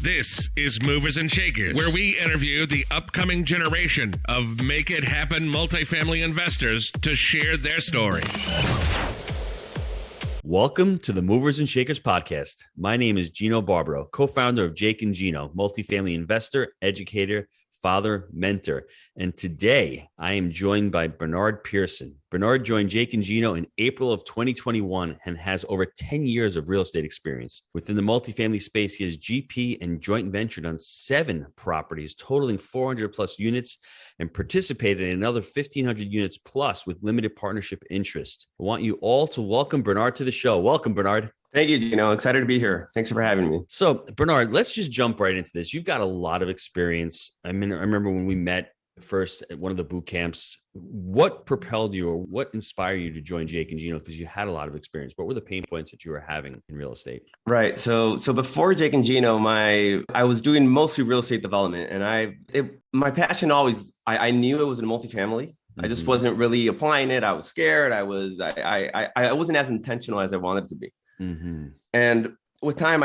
This is Movers and Shakers, where we interview the upcoming generation of Make It Happen multifamily investors to share their story. Welcome to the Movers and Shakers podcast. My name is Gino Barbaro, co-founder of Jake Gino, multifamily investor, educator, father, mentor. And today I am joined by Bernard Pierson. Bernard joined Jake Gino in April of 2021 and has over 10 years of real estate experience. Within the multifamily space, he has GP and joint ventured on 7 properties totaling 400 plus units and participated in another 1,500 units plus with limited partnership interest. I want you all to welcome Bernard to the show. Welcome, Bernard. Thank you, Gino. Excited to be here. Thanks for having me. So, Bernard, let's just jump right into this. You've got a lot of experience. I remember when we met first at one of the boot camps. What propelled you or what inspired you to join Jake Gino? Because you had a lot of experience. What were the pain points that you were having in real estate? Right. So before Jake Gino, I was doing mostly real estate development, and my passion always, I knew it was in multifamily. I just wasn't really applying it. I was scared. I wasn't as intentional as I wanted to be. Mm-hmm. And with time,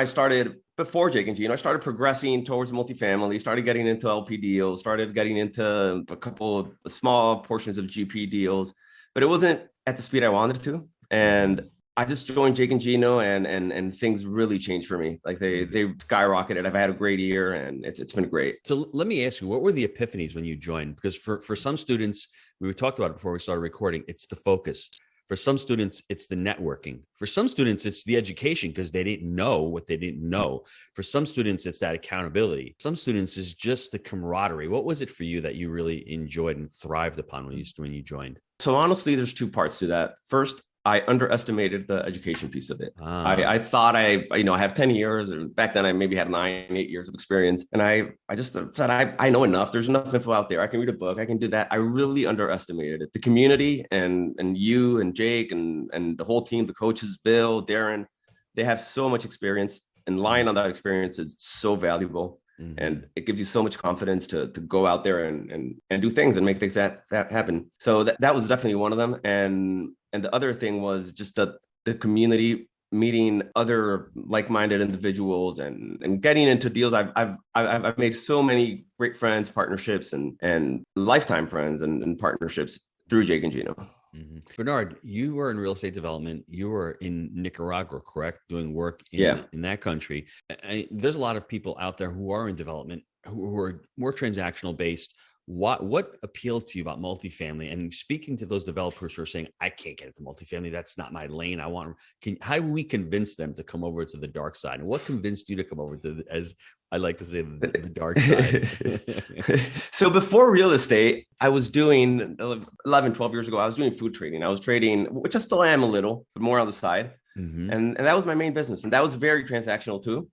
before Jake Gino, I started progressing towards multifamily, started getting into LP deals, started getting into a couple of small portions of GP deals, but it wasn't at the speed I wanted to. And I just joined Jake Gino and things really changed for me. Like they skyrocketed. I've had a great year and it's been great. So let me ask you, what were the epiphanies when you joined? Because for some students, we talked about it before we started recording, it's the focus. For some students, it's the networking. For some students, it's the education because they didn't know what they didn't know. For some students, it's that accountability. Some students is just the camaraderie. What was it for you that you really enjoyed and thrived upon when you joined? So honestly, there's 2 parts to that. First, I underestimated the education piece of it. I thought I have 10 years, and back then I maybe had 9-8 years of experience. And I just said, I know enough. There's enough info out there. I can read a book. I can do that. I really underestimated it. The community and you and Jake and the whole team, the coaches, Bill, Darren, they have so much experience, and relying on that experience is so valuable. Mm-hmm. And it gives you so much confidence to go out there and do things and make things that happen. So that was definitely one of them. And the other thing was just the community, meeting other like-minded individuals and getting into deals. I've made so many great friends, partnerships, and lifetime friends and partnerships through Jake Gino. Mm-hmm. Bernard, you were in real estate development. You were in Nicaragua, correct? Doing work in that country. There's a lot of people out there who are in development who are more transactional based. What appealed to you about multifamily? And speaking to those developers who are saying, I can't get into multifamily, that's not my lane. How do we convince them to come over to the dark side? And what convinced you to come over to, as I like to say, the dark side? So before real estate, I was doing 11, 12 years ago, I was doing food trading. I was trading, which I still am a little, but more on the side. Mm-hmm. And that was my main business. And that was very transactional too.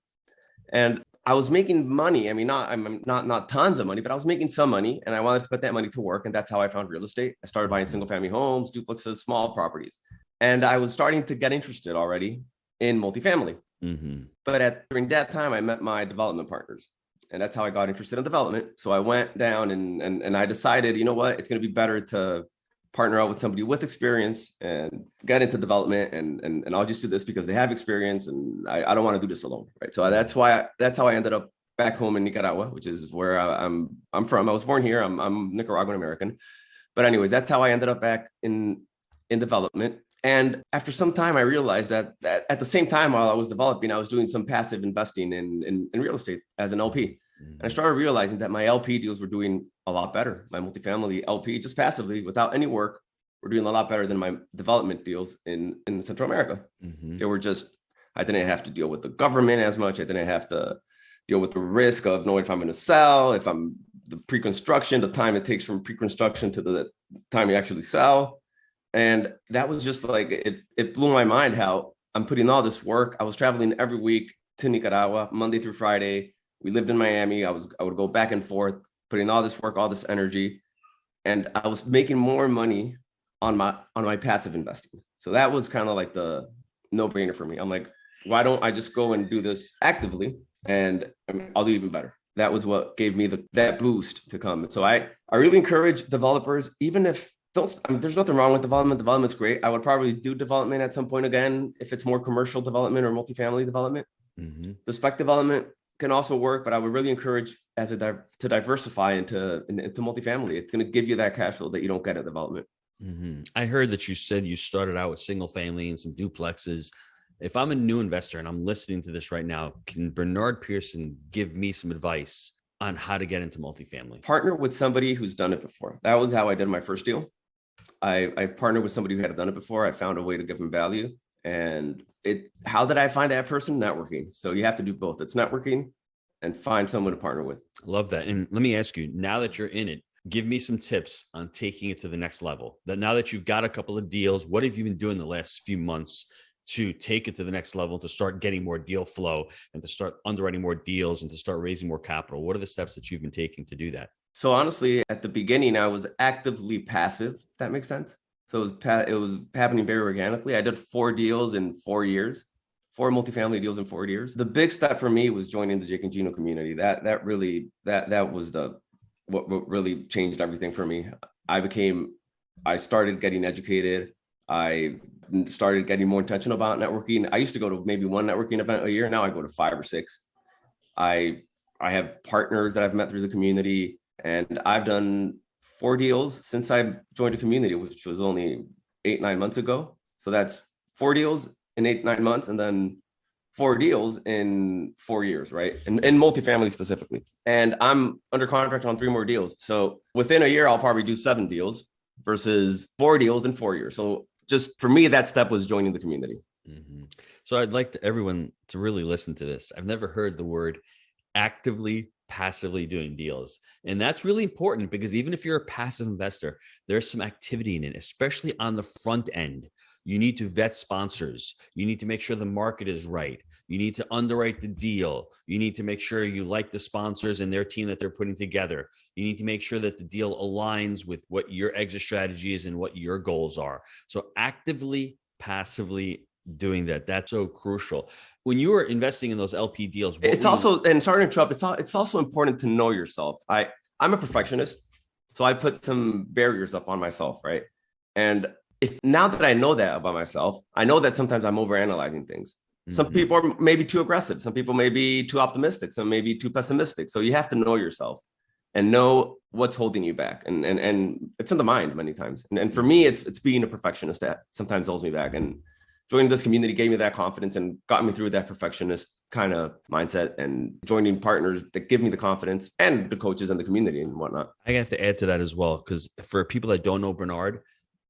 And I was making money. I mean, not tons of money, but I was making some money, and I wanted to put that money to work. And that's how I found real estate. I started buying single family homes, duplexes, small properties. And I was starting to get interested already in multifamily. Mm-hmm. But during that time, I met my development partners, and that's how I got interested in development. So I went down and I decided, you know what, it's going to be better to partner up with somebody with experience and get into development. And I'll just do this because they have experience, and I don't want to do this alone. Right. So that's how I ended up back home in Nicaragua, which is where I'm from. I was born here. I'm Nicaraguan American. But anyways, that's how I ended up back in development. And after some time, I realized that at the same time while I was developing, I was doing some passive investing in real estate as an LP. And I started realizing that my LP deals were doing a lot better. My multifamily LP, just passively, without any work, were doing a lot better than my development deals in Central America. Mm-hmm. They were I didn't have to deal with the government as much. I didn't have to deal with the risk of knowing if I'm going to sell, the pre-construction, the time it takes from pre-construction to the time you actually sell. And that was just like, it blew my mind how I'm putting all this work. I was traveling every week to Nicaragua, Monday through Friday. We lived in Miami. I would go back and forth, putting all this work, all this energy, and I was making more money on my passive investing. So that was kind of like the no-brainer for me. I'm like, why don't I just go and do this actively, and I'll do even better. That was what gave me that boost to come. So I really encourage developers, even if there's nothing wrong with development. Development's great. I would probably do development at some point again, if it's more commercial development or multifamily development. Mm-hmm. The spec development, can also work, but I would really encourage to diversify into multifamily. It's going to give you that cash flow that you don't get at development. I heard that you said you started out with single family and some duplexes. If I'm a new investor and I'm listening to this right now, can Bernard Pierson give me some advice on how to get into multifamily? Partner with somebody who's done it before. That was how I did my first deal. I partnered with somebody who had done it before. I found a way to give them value. And how did I find that person? Networking. So you have to do both. It's networking and find someone to partner with. Love that. And let me ask you, now that you're in it, give me some tips on taking it to the next level. That now that you've got a couple of deals, what have you been doing the last few months to take it to the next level, to start getting more deal flow and to start underwriting more deals and to start raising more capital? What are the steps that you've been taking to do that? So honestly, at the beginning, I was actively passive, if that makes sense. So it was happening very organically. I did 4 deals in 4 years, 4 multifamily deals in 4 years. The big step for me was joining the Jake Gino community. That was what really changed everything for me. I started getting educated. I started getting more intentional about networking. I used to go to maybe 1 networking event a year. Now I go to 5 or 6. I have partners that I've met through the community, and I've done 4 deals since I joined a community, which was only 8-9 months ago. So that's 4 deals in 8-9 months, and then 4 deals in 4 years, right? In multifamily specifically. And I'm under contract on 3 more deals. So within a year, I'll probably do 7 deals versus 4 deals in 4 years. So just for me, that step was joining the community. So I'd like everyone to really listen to this. I've never heard the word actively, passively doing deals. And that's really important because even if you're a passive investor, there's some activity in it, especially on the front end. You need to vet sponsors. You need to make sure the market is right. You need to underwrite the deal. You need to make sure you like the sponsors and their team that they're putting together. You need to make sure that the deal aligns with what your exit strategy is and what your goals are. So actively, passively doing that, that's so crucial. When you are investing in those LP deals, it's also, and sorry to interrupt, it's also important to know yourself. I'm a perfectionist, so I put some barriers up on myself, right? And now that I know that about myself, I know that sometimes I'm overanalyzing things. Some people are maybe too aggressive. Some people may be too optimistic. Some may be too pessimistic. So you have to know yourself and know what's holding you back. And it's in the mind many times. And for me, it's being a perfectionist that sometimes holds me back. And joining this community gave me that confidence and got me through that perfectionist kind of mindset, and joining partners that give me the confidence and the coaches and the community and whatnot. I have to add to that as well, because for people that don't know Bernard,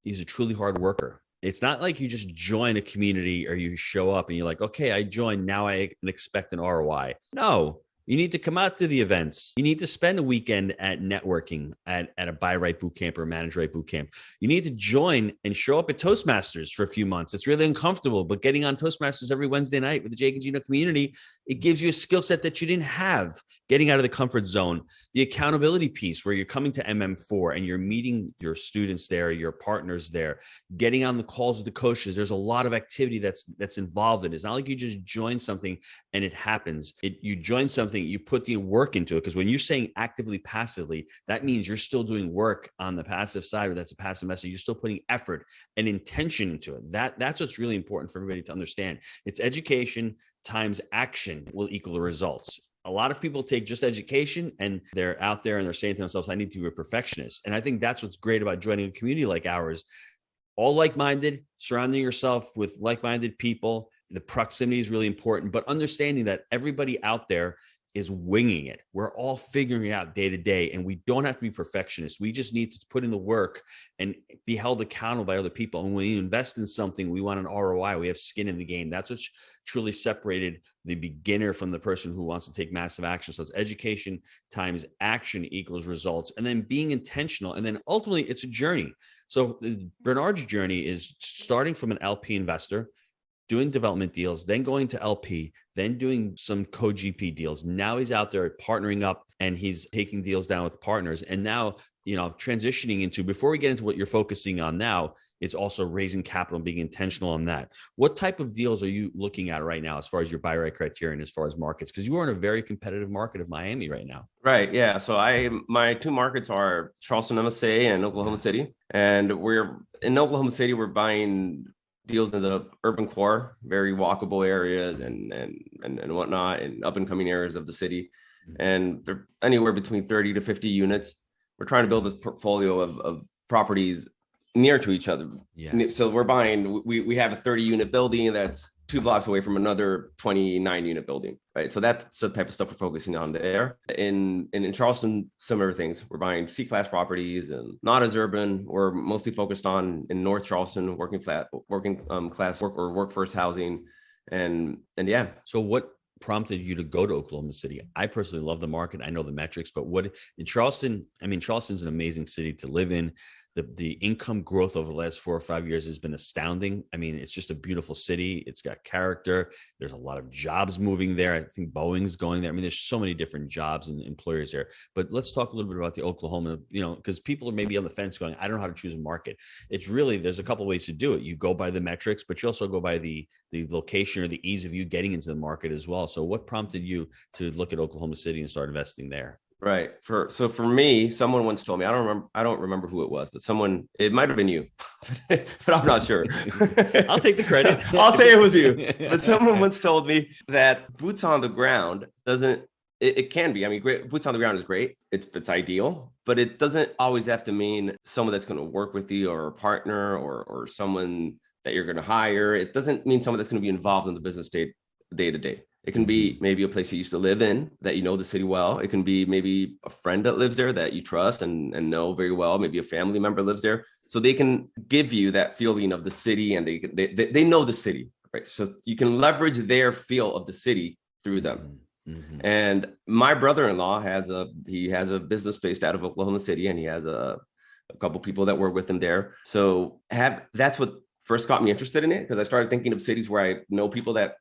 he's a truly hard worker. It's not like you just join a community or you show up and you're like, okay, I joined. Now I can expect an ROI. No, you need to come out to the events. You need to spend a weekend at networking at a buy right boot camp or manage right boot camp. You need to join and show up at Toastmasters for a few months. It's really uncomfortable, but getting on Toastmasters every Wednesday night with the Jake Gino community, it gives you a skill set that you didn't have. Getting out of the comfort zone, the accountability piece where you're coming to MM4 and you're meeting your students there, your partners there, getting on the calls with the coaches. There's a lot of activity that's involved in it. It's not like you just join something and it happens. You join something, you put the work into it. Because when you're saying actively, passively, that means you're still doing work on the passive side, or that's a passive message. You're still putting effort and intention into it. That's what's really important for everybody to understand. It's education times action will equal the results. A lot of people take just education and they're out there and they're saying to themselves, I need to be a perfectionist. And I think that's what's great about joining a community like ours. All like-minded, surrounding yourself with like-minded people. The proximity is really important, but understanding that everybody out there is winging it. We're all figuring it out day to day, and we don't have to be perfectionists. We just need to put in the work and be held accountable by other people. And when we invest in something, we want an ROI. We have skin in the game. That's what's truly separated the beginner from the person who wants to take massive action. So it's education times action equals results, and then being intentional. And then ultimately it's a journey. So Bernard's journey is starting from an LP investor, doing development deals, then going to LP, then doing some co-GP deals. Now he's out there partnering up and he's taking deals down with partners. And now, transitioning into, before we get into what you're focusing on now, it's also raising capital and being intentional on that. What type of deals are you looking at right now as far as your buy right criterion, as far as markets? Because you are in a very competitive market of Miami right now. Right. Yeah. So my 2 markets are Charleston, MSA, and Oklahoma City. And in Oklahoma City, we're buying deals in the urban core, very walkable areas and whatnot, and up and coming areas of the city. And they're anywhere between 30 to 50 units. We're trying to build this portfolio of properties near to each other. Yes. So we have a 30 unit building that's 2 blocks away from another 29 unit building, right? So that's the type of stuff we're focusing on there. In Charleston, similar things. We're buying C-class properties and not as urban. We're mostly focused on in North Charleston, working class workforce housing, and yeah. So what prompted you to go to Oklahoma City? I personally love the market. I know the metrics, but what in Charleston? I mean, Charleston's an amazing city to live in. The income growth over the last 4 or 5 years has been astounding. I mean, it's just a beautiful city. It's got character. There's a lot of jobs moving there. I think Boeing's going there. I mean, there's so many different jobs and employers there. But let's talk a little bit about the Oklahoma, because people are maybe on the fence going, I don't know how to choose a market. It's really, there's a couple of ways to do it. You go by the metrics, but you also go by the location or the ease of you getting into the market as well. So what prompted you to look at Oklahoma City and start investing there? Right. For me, someone once told me, I don't remember who it was, but it might have been you, but I'm not sure. I'll take the credit. I'll say it was you. But someone once told me that boots on the ground it can be. I mean, great boots on the ground is great. It's ideal, but it doesn't always have to mean someone that's going to work with you or a partner or someone that you're going to hire. It doesn't mean someone that's going to be involved in the business day to day. It can be maybe a place you used to live in that you know the city well. It can be maybe a friend that lives there that you trust and know very well. Maybe a family member lives there. So they can give you that feeling of the city, and they know the city, right? So you can leverage their feel of the city through them. Mm-hmm. And my brother-in-law has a business based out of Oklahoma City, and he has a couple people that work with him there. So that's what first got me interested in it, because I started thinking of cities where I know people that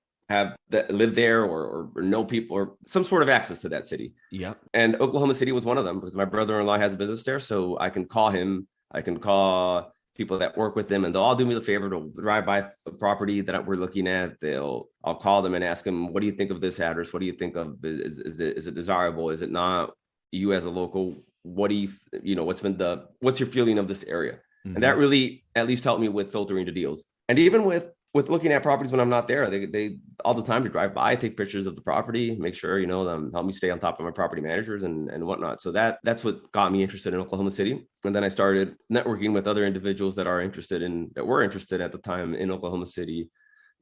live there or know people or some sort of access to that city. Yeah. And Oklahoma City was one of them, because my brother-in-law has a business there. So I can call him, I can call people that work with them, and they'll all do me the favor to drive by a property that we're looking at. I'll call them and ask them, what do you think of this address? What do you think of, is it desirable? Is it not? You as a local, what do what's your feeling of this area? Mm-hmm. And that really at least helped me with filtering the deals. And even with looking at properties when I'm not there, they all the time to drive by, take pictures of the property, make sure, help me stay on top of my property managers and whatnot. So that's what got me interested in Oklahoma City. And then I started networking with other individuals that were interested at the time in Oklahoma City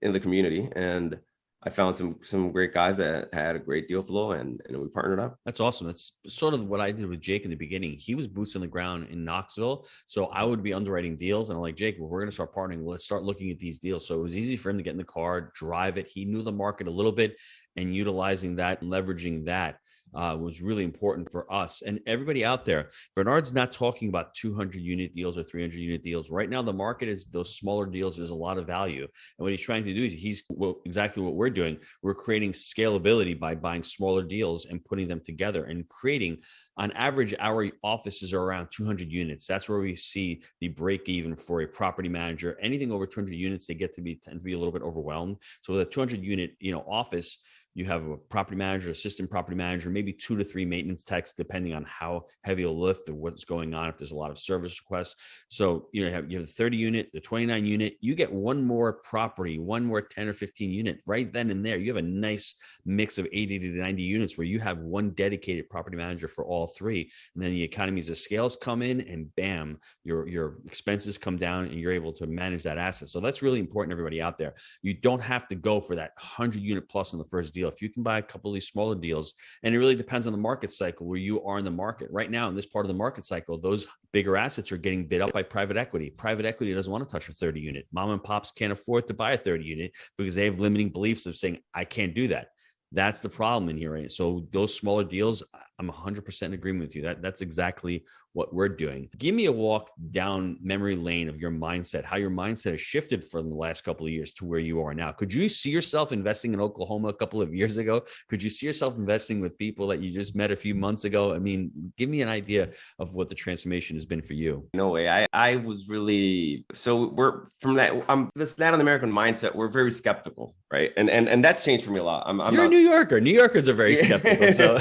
in the community. And I found some great guys that had a great deal flow, and we partnered up. That's awesome. That's sort of what I did with Jake in the beginning. He was boots on the ground in Knoxville. So I would be underwriting deals, and I'm like, Jake, we're going to start partnering. Let's start looking at these deals. So it was easy for him to get in the car, drive it. He knew the market a little bit, and utilizing that and leveraging that was really important for us and everybody out there. Bernard's not talking about 200 unit deals or 300 unit deals. Right now, the market is those smaller deals. There's a lot of value. And what he's trying to do is exactly what we're doing. We're creating scalability by buying smaller deals and putting them together and creating, on average, our offices are around 200 units. That's where we see the break even for a property manager. Anything over 200 units, they tend to be a little bit overwhelmed. So with a 200 unit, office, you have a property manager, assistant property manager, maybe 2 to 3 maintenance techs, depending on how heavy a lift or what's going on, if there's a lot of service requests. So you have the 30 unit, the 29 unit, you get one more property, one more 10 or 15 unit right then and there. You have a nice mix of 80 to 90 units where you have one dedicated property manager for all three. And then the economies of scales come in, and bam, your expenses come down, and you're able to manage that asset. So that's really important, everybody out there. You don't have to go for that 100 unit plus on the first deal. If you can buy a couple of these smaller deals, and it really depends on the market cycle where you are in the market right now. In this part of the market cycle, those bigger assets are getting bid up by private equity. Private equity doesn't want to touch a 30 unit. Mom and pops can't afford to buy a 30 unit because they have limiting beliefs of saying, I can't do that. That's the problem in here, right? So those smaller deals, I'm 100% in agreement with you. That's exactly what we're doing. Give me a walk down memory lane of your mindset, how your mindset has shifted from the last couple of years to where you are now. Could you see yourself investing in Oklahoma a couple of years ago? Could you see yourself investing with people that you just met a few months ago? I mean, give me an idea of what the transformation has been for you. No way. I was really, so we're from that, this Latin American mindset, we're very skeptical, right? And that's changed for me a lot. You're a New Yorker. New Yorkers are very skeptical. So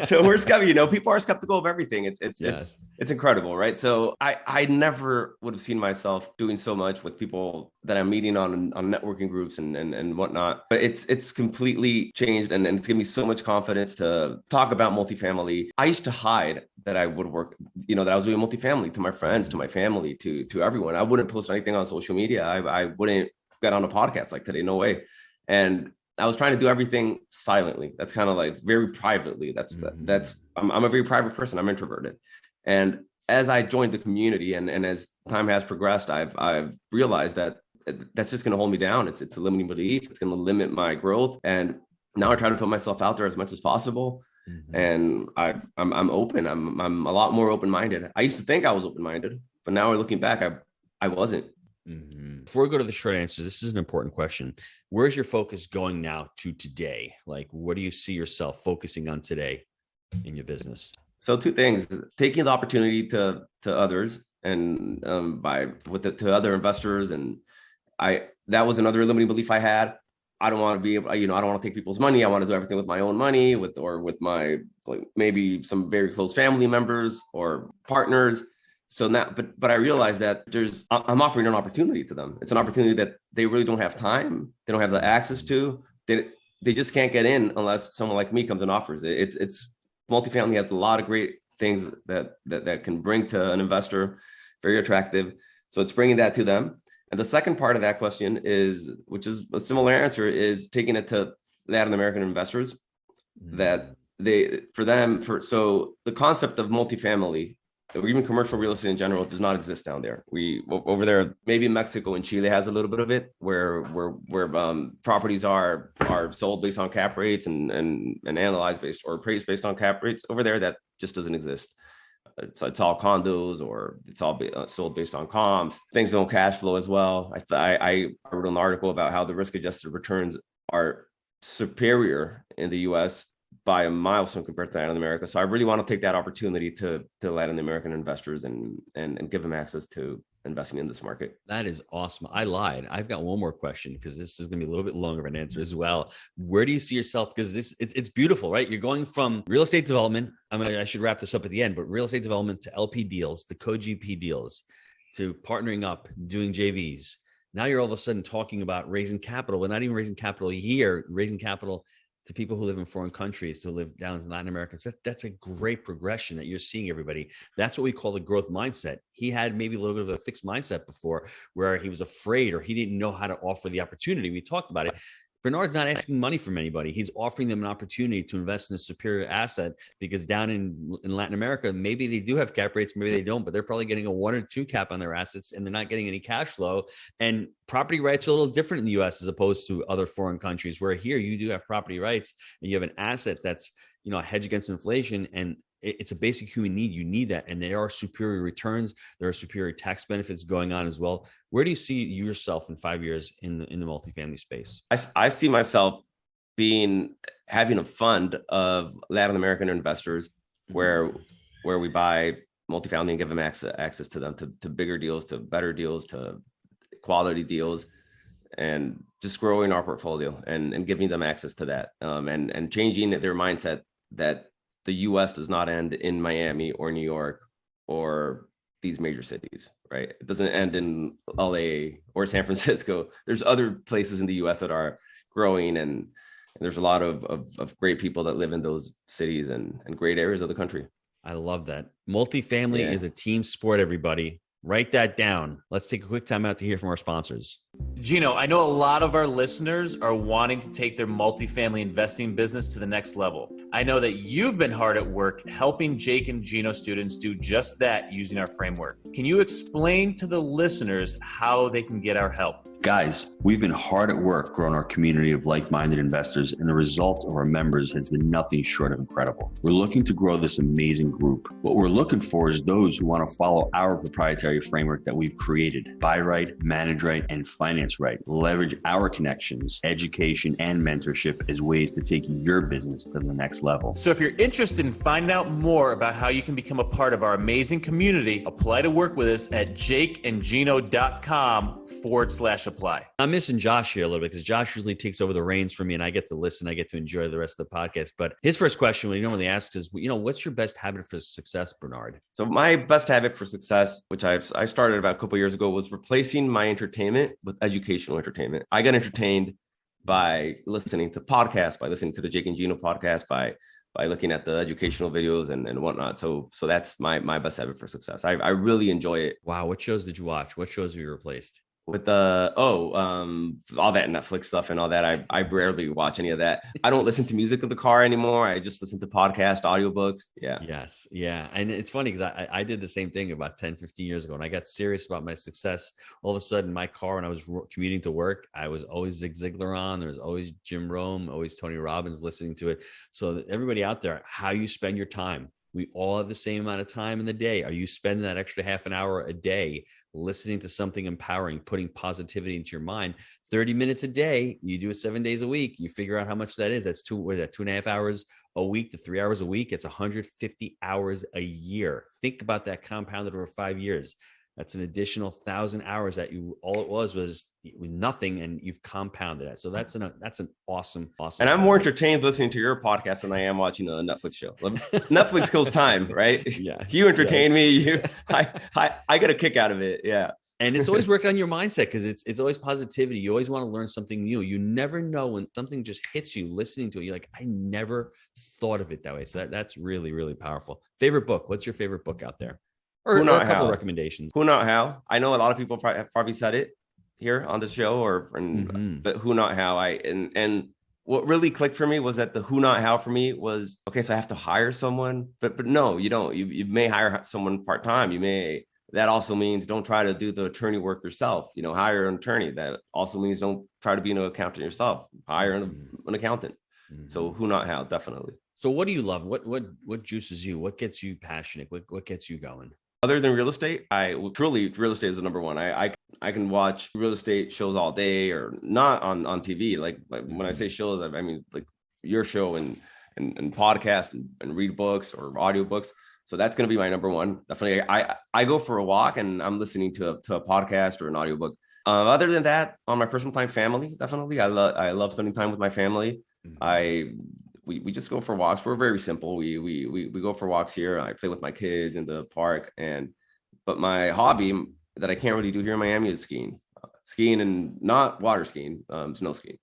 So we're skeptical, people are skeptical of everything. It's incredible, right? So I never would have seen myself doing so much with people that I'm meeting on networking groups and whatnot. But it's completely changed, and it's given me so much confidence to talk about multifamily. I used to hide that I would work, that I was doing multifamily to my friends, to my family, to everyone. I wouldn't post anything on social media. I wouldn't get on a podcast like today, no way. And I was trying to do everything silently. That's kind of like very privately. I'm a very private person. I'm introverted. And as I joined the community and as time has progressed, I've realized that that's just going to hold me down. It's a limiting belief. It's going to limit my growth. And now I try to put myself out there as much as possible. And I'm open. I'm a lot more open-minded. I used to think I was open-minded, but now looking back, I wasn't. Before we go to the short answers, this is an important question. Where's your focus going now to today? Like, what do you see yourself focusing on today in your business? So two things: taking the opportunity to others and to other investors. And that was another limiting belief I had. I don't want to be able, I don't want to take people's money. I want to do everything with my own money, with my, like, maybe some very close family members or partners. So now, but I realized that I'm offering an opportunity to them. It's an opportunity that they really don't have time. They don't have the access to. They just can't get in unless someone like me comes and offers it. It's multifamily has a lot of great things that can bring to an investor, very attractive. So it's bringing that to them. And the second part of that question which is a similar answer, is taking it to Latin American investors. That so the concept of multifamily, or even commercial real estate in general, does not exist down there. We over there, maybe Mexico and Chile has a little bit of it, where properties are sold based on cap rates and analyzed based or appraised based on cap rates. Over there, that just doesn't exist. It's all condos, or it's all sold based on comps. Things don't cash flow as well. I wrote an article about how the risk-adjusted returns are superior in the U.S. by a milestone compared to Latin America. So I really want to take that opportunity to Latin American investors and give them access to investing in this market. That is awesome. I lied. I've got one more question, because this is going to be a little bit longer of an answer as well. Where do you see yourself? Because it's beautiful, right? You're going from real estate development. I should wrap this up at the end, but real estate development to LP deals, to co-GP deals, to partnering up, doing JVs. Now you're all of a sudden talking about raising capital. We're not even raising capital here, raising capital to people who live in foreign countries, to live down in Latin America. So that's a great progression that you're seeing, everybody. That's what we call the growth mindset. He had maybe a little bit of a fixed mindset before, where he was afraid or he didn't know how to offer the opportunity. We talked about it. Bernard's not asking money from anybody. He's offering them an opportunity to invest in a superior asset, because down in Latin America, maybe they do have cap rates, maybe they don't, but they're probably getting a 1 or 2 cap on their assets, and they're not getting any cash flow. And property rights are a little different in the US as opposed to other foreign countries, where here you do have property rights and you have an asset that's, a hedge against inflation, and it's a basic human need. You need that. And there are superior returns. There are superior tax benefits going on as well. Where do you see yourself in 5 years in the multifamily space? I see myself having a fund of Latin American investors where we buy multifamily and give them access to them, to bigger deals, to better deals, to quality deals, and just growing our portfolio and giving them access to that, and changing their mindset that the U.S. does not end in Miami or New York or these major cities, right? It doesn't end in LA or San Francisco. There's other places in the U.S. that are growing, and there's a lot of great people that live in those cities and great areas of the country. I love that. Multifamily is a team sport, everybody. Write that down. Let's take a quick time out to hear from our sponsors. Gino, I know a lot of our listeners are wanting to take their multifamily investing business to the next level. I know that you've been hard at work helping Jake and Gino students do just that using our framework. Can you explain to the listeners how they can get our help? Guys, we've been hard at work growing our community of like-minded investors, and the results of our members has been nothing short of incredible. We're looking to grow this amazing group. What we're looking for is those who want to follow our proprietary framework that we've created: buy right, manage right, and finance right. Leverage our connections, education, and mentorship as ways to take your business to the next level. So if you're interested in finding out more about how you can become a part of our amazing community, apply to work with us at jakeandgino.com/apply. apply. I'm missing Josh here a little bit because Josh usually takes over the reins for me and I get to listen. I get to enjoy the rest of the podcast. But his first question, when he normally asks is, what's your best habit for success, Bernard? So my best habit for success, which I started about a couple of years ago, was replacing my entertainment with educational entertainment. I got entertained by listening to podcasts, by listening to the Jake and Gino podcast, by looking at the educational videos and whatnot. So that's my best habit for success. I really enjoy it. Wow. What shows did you watch? What shows have you replaced? With all that Netflix stuff and all that. I rarely watch any of that. I don't listen to music in the car anymore. I just listen to podcasts, audiobooks. Yeah. Yes. Yeah. And it's funny because I did the same thing about 10, 15 years ago. And I got serious about my success. All of a sudden, my car, when I was commuting to work, I was always Zig Ziglar on. There was always Jim Rome, always Tony Robbins listening to it. So everybody out there, how you spend your time. We all have the same amount of time in the day. Are you spending that extra half an hour a day listening to something empowering, putting positivity into your mind? 30 minutes a day, you do it 7 days a week, you figure out how much that is. That's 2.5 hours a week to 3 hours a week. It's 150 hours a year. Think about that compounded over 5 years. That's an additional 1,000 hours that all it was nothing, and you've compounded it. So that's an awesome. And I'm more entertained listening to your podcast than I am watching a Netflix show. Netflix kills time, right? Yeah. You entertain me. I get a kick out of it. Yeah. And it's always working on your mindset because it's always positivity. You always want to learn something new. You never know when something just hits you listening to it. You're like, I never thought of it that way. So that's really, really powerful. Favorite book? What's your favorite book out there? Or a couple of recommendations. Who Not How. I know a lot of people have probably said it here on the show, but Who Not How. And what really clicked for me was that the Who Not How for me was, okay, so I have to hire someone, but no, you don't. You may hire someone part-time. That also means don't try to do the attorney work yourself. Hire an attorney. That also means don't try to be an accountant yourself. Hire an accountant. So Who Not How, definitely. So what do you love? What juices you? What gets you passionate? What gets you going? Other than real estate, truly real estate is the number one. I can watch real estate shows all day, or not on TV. Like when I say shows, I mean like your show and podcast and read books or audiobooks. So that's going to be my number one. Definitely. I go for a walk and I'm listening to a podcast or an audiobook. Other than that, on my personal time, family, definitely. I love spending time with my family. We just go for walks. We're very simple. We go for walks here. I play with my kids in the park, but my hobby that I can't really do here in Miami is skiing and not water skiing, snow skiing.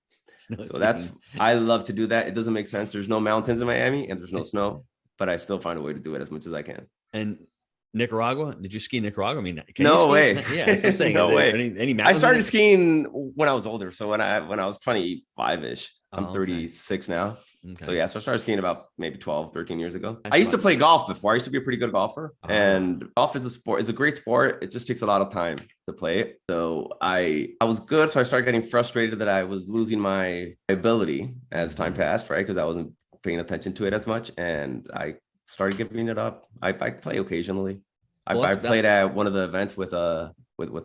I love to do that. It doesn't make sense. There's no mountains in Miami and there's no snow, but I still find a way to do it as much as I can. And Nicaragua? Did you ski Nicaragua? I mean, no way. Yeah, that's what I'm saying. No way. Any I started skiing when I was older. So when I was 25-ish, I'm 36 now. Okay. So I started skiing about maybe 12, 13 years ago. I used to play golf before. I used to be a pretty good golfer. And golf is a great sport. It just takes a lot of time to play it. So I was good. So I started getting frustrated that I was losing my ability as time passed, right? Because I wasn't paying attention to it as much. And I started giving it up. I play occasionally. I played at one of the events with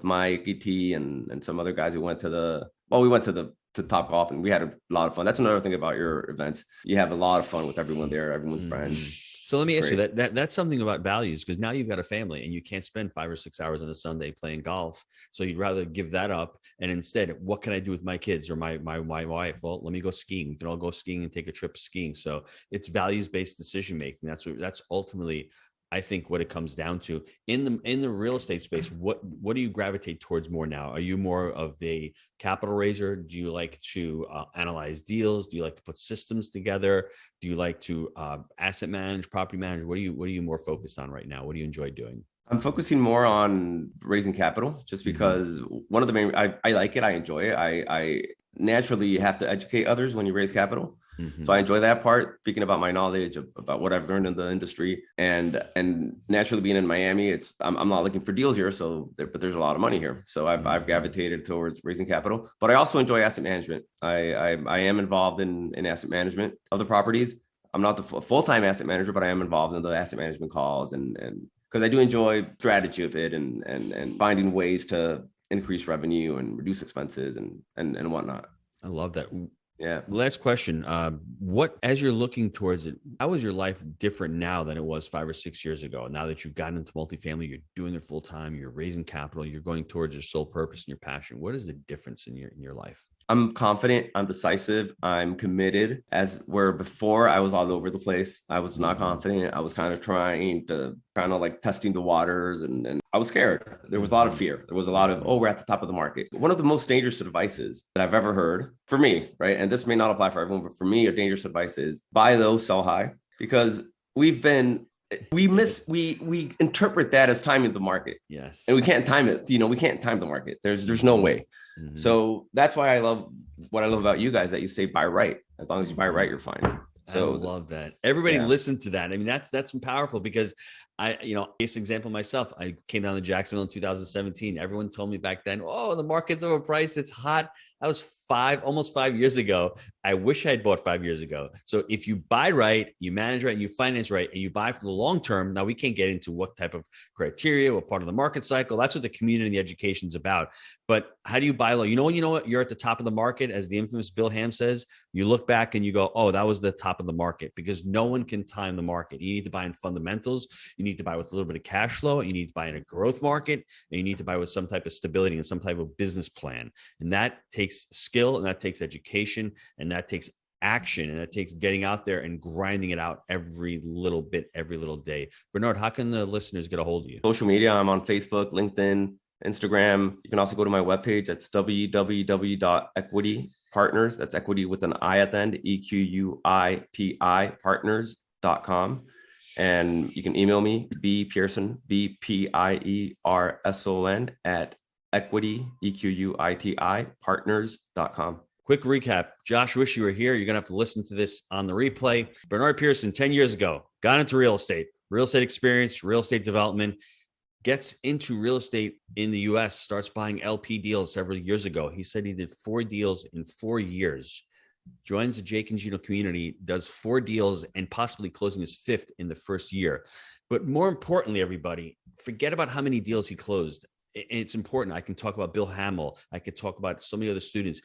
Mike ET and some other guys. We went to Top Golf and we had a lot of fun. That's another thing about your events. You have a lot of fun with everyone there. Everyone's friends. So let me ask you that's something about values, because now you've got a family and you can't spend 5 or 6 hours on a Sunday playing golf. So you'd rather give that up. And instead, what can I do with my kids or my wife? Well, let me go skiing. We can all go skiing and take a trip skiing. So it's values-based decision-making. That's ultimately, I think, what it comes down to in the real estate space. What do you gravitate towards more now? Are you more of a capital raiser? Do you like to analyze deals? Do you like to put systems together? Do you like to asset manage, property manage? What are you more focused on right now? What do you enjoy doing? I'm focusing more on raising capital, just because one of the main, I like it. I enjoy it. I naturally have to educate others when you raise capital. So I enjoy that part, speaking about my knowledge about what I've learned in the industry, and naturally being in Miami, I'm not looking for deals here. But there's a lot of money here. So I've gravitated towards raising capital, but I also enjoy asset management. I am involved in asset management of the properties. I'm not the full-time asset manager, but I am involved in the asset management calls and because I do enjoy strategy of it and finding ways to increase revenue and reduce expenses and whatnot. I love that. Yeah. Last question. What, as you're looking towards it, how is your life different now than it was 5 or 6 years ago? Now that you've gotten into multifamily, you're doing it full time, you're raising capital, you're going towards your sole purpose and your passion. What is the difference in your life? I'm confident, I'm decisive, I'm committed. As where before I was all over the place. I was not confident. I was kind of like testing the waters and I was scared. There was a lot of fear. There was a lot of, oh, we're at the top of the market. One of the most dangerous advices that I've ever heard for me, right? And this may not apply for everyone, but for me, a dangerous advice is buy low, sell high, because we interpret that as timing the market. Yes. And we can't time it. We can't time the market. There's no way. Mm-hmm. So that's why I love about you guys, that you say buy right. As long as you buy right, you're fine. So I love that. Everybody listen to that. I mean, that's powerful, because case example myself, I came down to Jacksonville in 2017. Everyone told me back then, oh, the market's overpriced. It's hot. That was almost 5 years ago. I wish I had bought 5 years ago. So if you buy right, you manage right, and you finance right, and you buy for the long term. Now, we can't get into what type of criteria, what part of the market cycle. That's what the community and the education is about. But how do you buy low? You know what? You're at the top of the market, as the infamous Bill Ham says. You look back and you go, oh, that was the top of the market, because no one can time the market. You need to buy in fundamentals. You need to buy with a little bit of cash flow. You need to buy in a growth market, and you need to buy with some type of stability and some type of business plan. And that takes skill, and that takes education, and that takes action, and that takes getting out there and grinding it out every little bit, every little day. Bernard, how can the listeners get a hold of you? Social media, I'm on Facebook, LinkedIn, Instagram. You can also go to my webpage. That's www.equitypartners. That's equity with an I at the end, EQUITI partners.com. And you can email me, Pierson, BPIERSON at equity, EQUITI partners.com. Quick recap. Josh, wish you were here. You're going to have to listen to this on the replay. Bernard Pierson, 10 years ago, got into real estate experience, real estate development, gets into real estate in the US, starts buying LP deals several years ago. He said he did 4 deals in 4 years, joins the Jake and Gino community, does 4 deals, and possibly closing his 5th in the first year. But more importantly, everybody, forget about how many deals he closed. It's important. I can talk about Bill Hamill. I could talk about so many other students.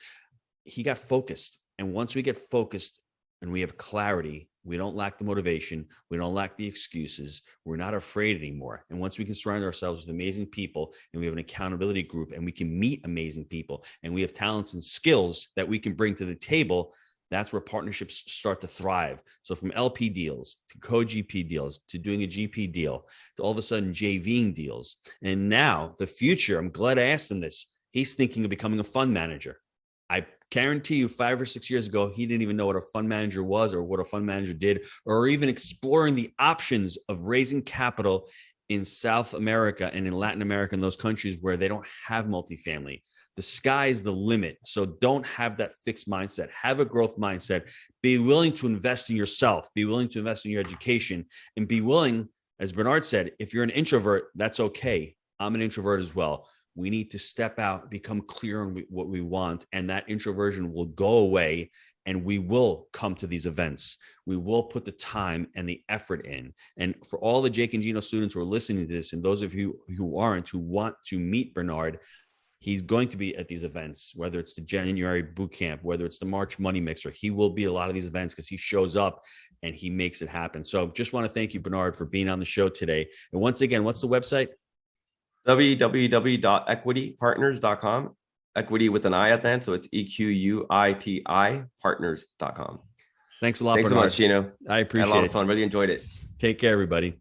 He got focused. And once we get focused and we have clarity, we don't lack the motivation. We don't lack the excuses. We're not afraid anymore. And once we can surround ourselves with amazing people, and we have an accountability group, and we can meet amazing people, and we have talents and skills that we can bring to the table, that's where partnerships start to thrive. So from LP deals to co-GP deals to doing a GP deal to all of a sudden JVing deals. And now the future, I'm glad I asked him this. He's thinking of becoming a fund manager. I guarantee you 5 or 6 years ago, he didn't even know what a fund manager was or what a fund manager did, or even exploring the options of raising capital in South America and in Latin America, in those countries where they don't have multifamily. The sky is the limit. So don't have that fixed mindset. Have a growth mindset. Be willing to invest in yourself. Be willing to invest in your education, and be willing, as Bernard said, if you're an introvert, that's okay. I'm an introvert as well. We need to step out, become clear on what we want, and that introversion will go away, and we will come to these events. We will put the time and the effort in. And for all the Jake and Gino students who are listening to this, and those of you who aren't, who want to meet Bernard, he's going to be at these events, whether it's the January boot camp, whether it's the March money mixer. He will be at a lot of these events because he shows up and he makes it happen. So just want to thank you, Bernard, for being on the show today. And once again, what's the website? www.equitypartners.com. Equity with an I at the end. So it's EQUITI partners.com. Thanks a lot, Thanks Bernard. so much, Gino. I appreciate it. Had a lot of fun. Really enjoyed it. Take care, everybody.